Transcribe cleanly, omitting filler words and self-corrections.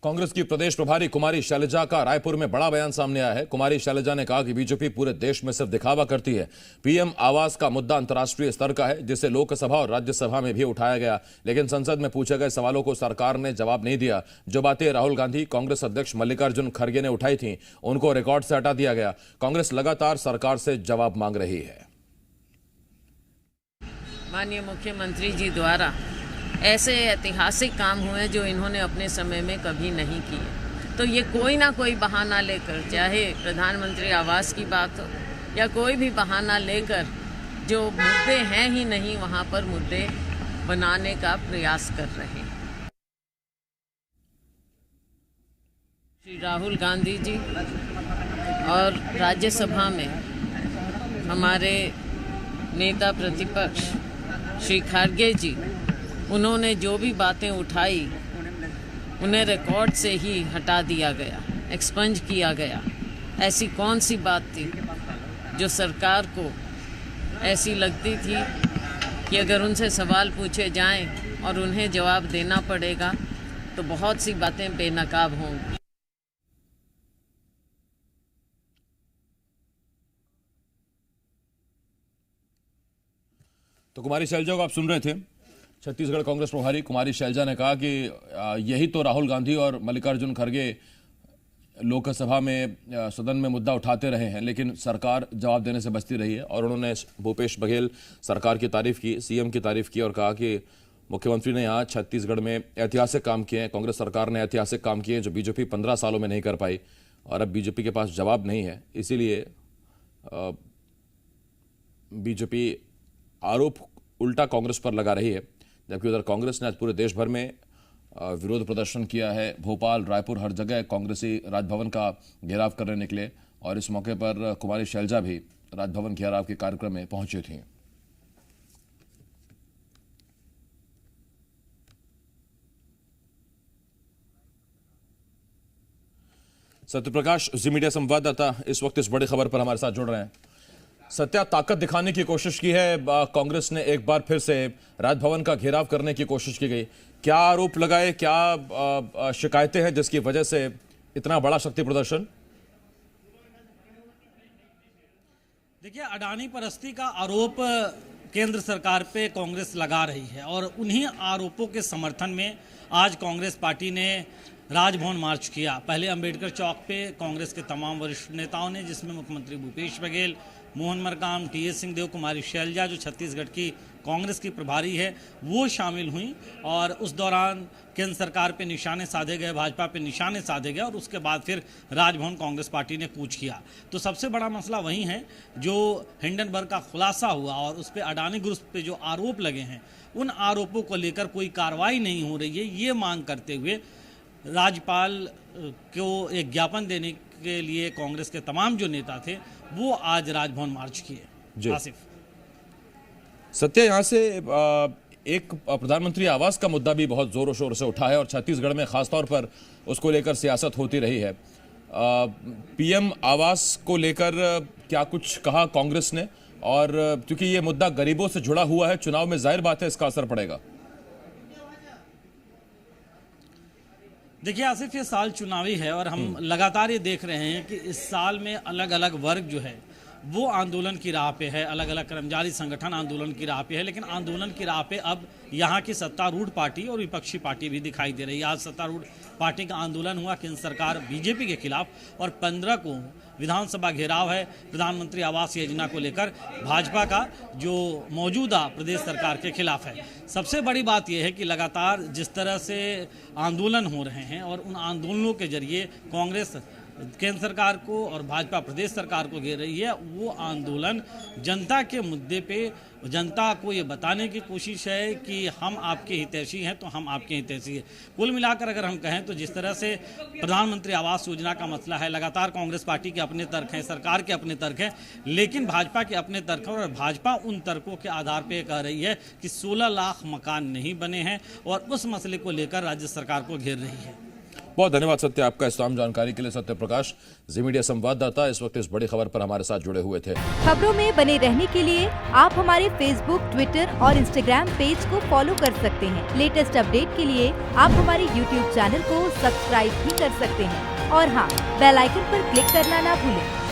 कांग्रेस की प्रदेश प्रभारी कुमारी शैलजा का रायपुर में बड़ा बयान सामने आया है। कुमारी शैलजा ने कहा कि बीजेपी पूरे देश में सिर्फ दिखावा करती है। पीएम आवास का मुद्दा अंतर्राष्ट्रीय स्तर का है, जिसे लोकसभा और राज्यसभा में भी उठाया गया, लेकिन संसद में पूछे गए सवालों को सरकार ने जवाब नहीं दिया। जो बातें राहुल गांधी, कांग्रेस अध्यक्ष मल्लिकार्जुन खड़गे ने उठाई थी, उनको रिकॉर्ड से हटा दिया गया। कांग्रेस लगातार सरकार से जवाब मांग रही है। माननीय मुख्यमंत्री जी द्वारा ऐसे ऐतिहासिक काम हुए जो इन्होंने अपने समय में कभी नहीं किए, तो ये कोई ना कोई बहाना लेकर, चाहे प्रधानमंत्री आवास की बात हो या कोई भी बहाना लेकर, जो मुद्दे हैं ही नहीं वहाँ पर मुद्दे बनाने का प्रयास कर रहे हैं। श्री राहुल गांधी जी और राज्यसभा में हमारे नेता प्रतिपक्ष श्री खड़गे जी, उन्होंने जो भी बातें उठाई उन्हें रिकॉर्ड से ही हटा दिया गया, एक्सपंज किया गया। ऐसी कौन सी बात थी जो सरकार को ऐसी लगती थी कि अगर उनसे सवाल पूछे जाएं और उन्हें जवाब देना पड़ेगा तो बहुत सी बातें बेनकाब होंगी। तो कुमारी शैलजा को आप सुन रहे थे। छत्तीसगढ़ कांग्रेस प्रभारी कुमारी शैलजा ने कहा कि यही तो राहुल गांधी और मल्लिकार्जुन खड़गे लोकसभा में सदन में मुद्दा उठाते रहे हैं, लेकिन सरकार जवाब देने से बचती रही है। और उन्होंने भूपेश बघेल सरकार की तारीफ की, सीएम की तारीफ की और कहा कि मुख्यमंत्री ने यहाँ छत्तीसगढ़ में ऐतिहासिक काम किए हैं, कांग्रेस सरकार ने ऐतिहासिक काम किए हैं जो बीजेपी 15 सालों में नहीं कर पाई, और अब बीजेपी के पास जवाब नहीं है। इसीलिए बीजेपी आरोप उल्टा कांग्रेस पर लगा रही है, जबकि उधर कांग्रेस ने आज पूरे देश भर में विरोध प्रदर्शन किया है। भोपाल, रायपुर, हर जगह कांग्रेसी राजभवन का घेराव करने निकले, और इस मौके पर कुमारी शैलजा भी राजभवन घेराव के कार्यक्रम में पहुंची थी। सत्यप्रकाश, जी मीडिया संवाददाता, इस वक्त इस बड़ी खबर पर हमारे साथ जुड़ रहे हैं। सत्या, ताकत दिखाने की कोशिश की है कांग्रेस ने, एक बार फिर से राजभवन का घेराव करने की कोशिश की गई। क्या आरोप लगाए, क्या शिकायतें हैं जिसकी वजह से इतना बड़ा शक्ति प्रदर्शन? देखिए, अडानी परस्ती का आरोप केंद्र सरकार पे कांग्रेस लगा रही है, और उन्हीं आरोपों के समर्थन में आज कांग्रेस पार्टी ने राजभवन मार्च किया। पहले अंबेडकर चौक पे कांग्रेस के तमाम वरिष्ठ नेताओं ने, जिसमें मुख्यमंत्री भूपेश बघेल, मोहन मरकाम, टी.एस. सिंहदेव, कुमारी शैलजा जो छत्तीसगढ़ की कांग्रेस की प्रभारी है, वो शामिल हुई। और उस दौरान केंद्र सरकार पे निशाने साधे गए, भाजपा पे निशाने साधे गए, और उसके बाद फिर राजभवन कांग्रेस पार्टी ने कूच किया। तो सबसे बड़ा मसला वही है जो हिंडनबर्ग का खुलासा हुआ, और उस पर अडानी ग्रुप पे जो आरोप लगे हैं, उन आरोपों को लेकर कोई कार्रवाई नहीं हो रही है, ये मांग करते हुए राज्यपाल को एक ज्ञापन देने के लिए कांग्रेस के तमाम जो नेता थे वो आज राजभवन मार्च किए। आसिफ, सत्या, यहाँ से एक प्रधानमंत्री आवास का मुद्दा भी बहुत जोरों शोर से उठा है, और छत्तीसगढ़ में खासतौर पर उसको लेकर सियासत होती रही है। पीएम आवास को लेकर क्या कुछ कहा कांग्रेस ने? और क्योंकि ये मुद्दा गरीबों से जुड़ा हुआ है, चुनाव में जाहिर बात है इसका असर पड़ेगा। देखिए आसिफ, ये साल चुनावी है, और हम लगातार ये देख रहे हैं कि इस साल में अलग अलग वर्ग जो है वो आंदोलन की राह पे है, अलग अलग कर्मचारी संगठन आंदोलन की राह पे है। लेकिन आंदोलन की राह पे अब यहाँ की सत्तारूढ़ पार्टी और विपक्षी पार्टी भी दिखाई दे रही है। आज सत्तारूढ़ पार्टी का आंदोलन हुआ केंद्र सरकार बीजेपी के खिलाफ, और 15 को विधानसभा घेराव है प्रधानमंत्री आवास योजना को लेकर भाजपा का, जो मौजूदा प्रदेश सरकार के खिलाफ है। सबसे बड़ी बात यह है कि लगातार जिस तरह से आंदोलन हो रहे हैं, और उन आंदोलनों के जरिए कांग्रेस केंद्र सरकार को और भाजपा प्रदेश सरकार को घेर रही है, वो आंदोलन जनता के मुद्दे पे जनता को ये बताने की कोशिश है कि हम आपके हितैषी हैं तो हम आपके हितैषी हैं। कुल मिलाकर अगर हम कहें तो जिस तरह से प्रधानमंत्री आवास योजना का मसला है, लगातार कांग्रेस पार्टी के अपने तर्क हैं, सरकार के अपने तर्क हैं, लेकिन भाजपा के अपने तर्क हैं, और भाजपा उन तर्कों के आधार पर कह रही है कि 16 लाख मकान नहीं बने हैं, और उस मसले को लेकर राज्य सरकार को घेर रही है। बहुत धन्यवाद सत्य आपका इस तमाम जानकारी के लिए। सत्य प्रकाश, जी मीडिया संवाददाता, इस वक्त इस बड़ी खबर पर हमारे साथ जुड़े हुए थे। खबरों में बने रहने के लिए आप हमारे फेसबुक, ट्विटर और इंस्टाग्राम पेज को फॉलो कर सकते हैं। लेटेस्ट अपडेट के लिए आप हमारे यूट्यूब चैनल को सब्सक्राइब भी कर सकते हैं और हाँ, बेल आइकन पर क्लिक करना ना भूलें।